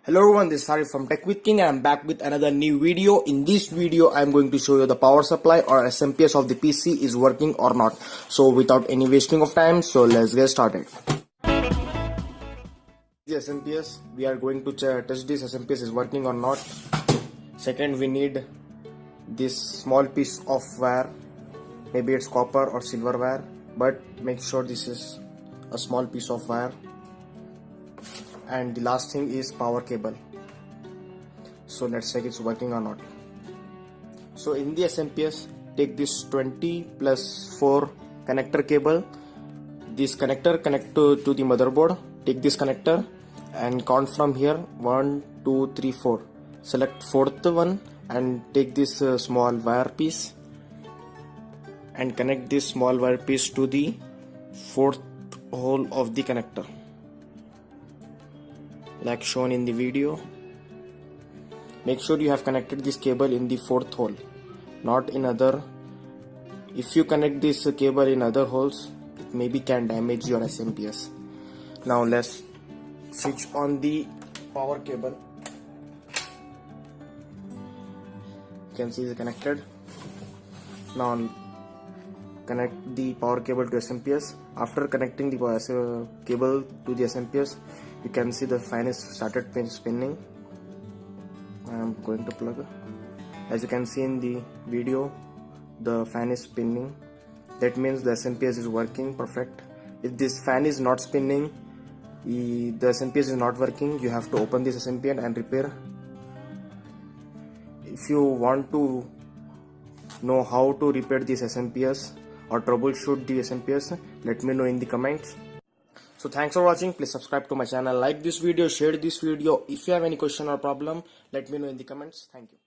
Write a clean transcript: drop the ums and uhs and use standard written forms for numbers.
Hello everyone, this is Harry from Tech with King and I'm back with another new video. In this video, I'm going to show you the power supply or SMPS of the PC is working or not. So without any wasting of time, so let's get started. The SMPS, we are going to test this SMPS is working or not. Second, we need this small piece of wire. Maybe it's copper or silver wire, but make sure this is a small piece of wire. And the last thing is power cable. So let's check it's working or not. So in the SMPS, take this 20 plus 4 connector cable. This connector connect to the motherboard. Take this connector and count from here 1 2 3 4. Select fourth one and take this small wire piece and connect this small wire piece to the fourth hole of the connector, like shown in the video. Make sure you have connected this cable in the fourth hole, not in other. If you connect this cable in other holes, it maybe can damage your SMPS. Now let's switch on the power cable. You can see it's connected. Now connect the power cable to SMPS. After connecting the cable to the SMPS, you can see the fan is started spinning. I am going to plug. As you can see in the video, the fan is spinning. That means the SMPS is working perfect. If this fan is not spinning, the SMPS is not working, you have to open this SMPS and repair. If you want to know how to repair this SMPS or troubleshoot the SMPS, let me know in the comments. So thanks for watching. Please subscribe to my channel, like this video, share this video. If you have any question or problem, let me know in the comments. Thank you.